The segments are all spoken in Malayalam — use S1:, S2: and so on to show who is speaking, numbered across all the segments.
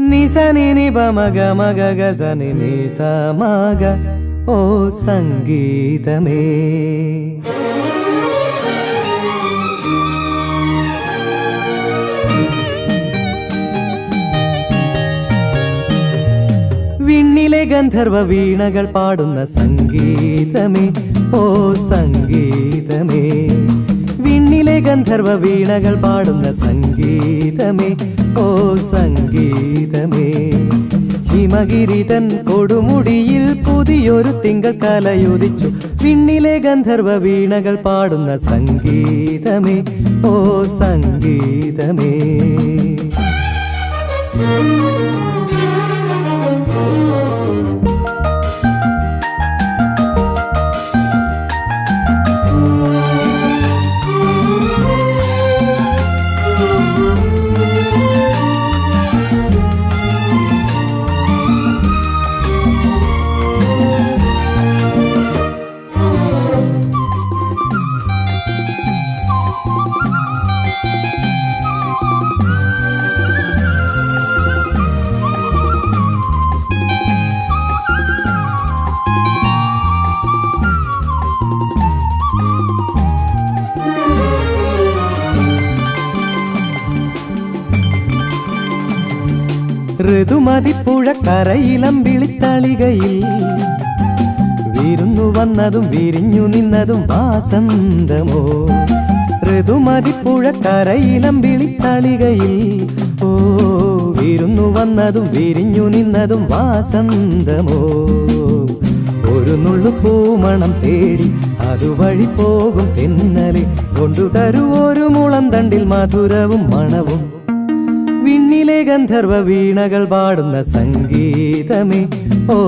S1: నిసని ని బమగ మగ గజని ని సమగ ఓ సంగీతమే വിണ്ണിലെ ഗന്ധർവ വീണകൾ പാടുന്ന സംഗീതമേ ഓ സംഗീതമേ വിണ്ണിലെ ഗന്ധർവ വീണകൾ പാടുന്ന സംഗീതമേ ഓ സംഗീതമേ ഹിമഗിരിതൻ കൊടുമുടിയിൽ പുതിയൊരു തിങ്കൾ കലയുദിച്ചു വിണ്ണിലെ ഗന്ധർവ വീണകൾ പാടുന്ന സംഗീതമേ ഓ സംഗീതമേ ഋതുമതിപ്പുഴ കരയിലമ്പിളിത്തളികയിൽ വിരുന്നു വന്നതും വിരിഞ്ഞു നിന്നതും വാസന്തമോ ഋതുമതിപ്പുഴ കരയിലമ്പിളിത്തളികയിൽ ഓ വിരുന്നു വന്നതും വിരിഞ്ഞു നിന്നതും വാസന്തമോ ഒരു നുള്ളു പൂമണം തേടി അതുവഴി പോകും തെന്നലെ കൊണ്ടുതരൂ ഒരു മുളം തണ്ടിൽ മധുരവും മണവും വിണ്ണിലെ ഗന്ധർവ വീണകൾ പാടുന്ന സംഗീതമേ ഓ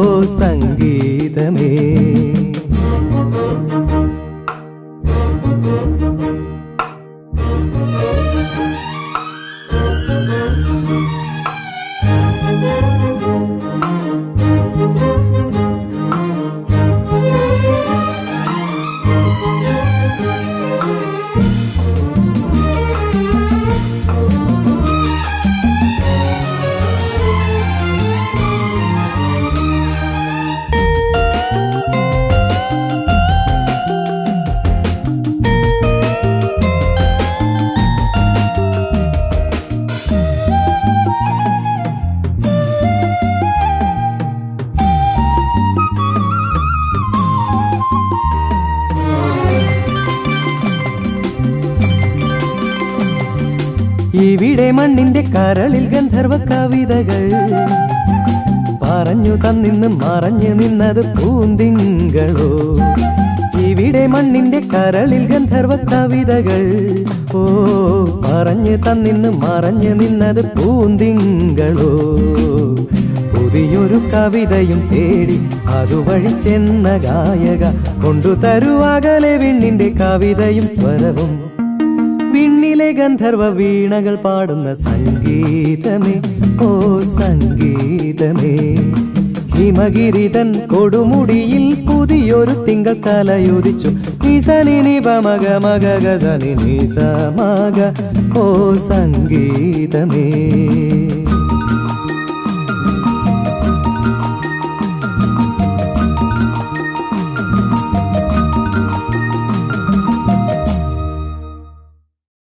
S1: സംഗീതമേ ഇവിടെ മണ്ണിന്റെ കരളിൽ ഗന്ധർവ കവിതകൾ പറഞ്ഞു തന്നിന്ന് മറഞ്ഞു നിന്നത് പൂന്തിങ്കളോ ഇവിടെ മണ്ണിന്റെ കരളിൽ ഗന്ധർവ കവിതകൾ ഓ പറഞ്ഞു തന്നിന്ന് മറഞ്ഞു നിന്നത് പൂന്തിങ്കളോ പുതിയൊരു കവിതയും തേടി അതുവഴി ചെന്ന ഗായക കൊണ്ടുതരൂ അകലെ വിണ്ണിന്റെ കവിതയും സ്വരവും വിണ്ണിലെ ഗന്ധർവ വീണകൾ പാടുന്ന സംഗീതമേ ഓ സംഗീതമേ ഹിമഗിരിതൻ കൊടുമുടിയിൽ പുതിയൊരു തിങ്കൾ കലയുദിച്ചു നിസനി നി ബമഗ മഗ ഗസനി നി സമഗ ഓ സംഗീതമേ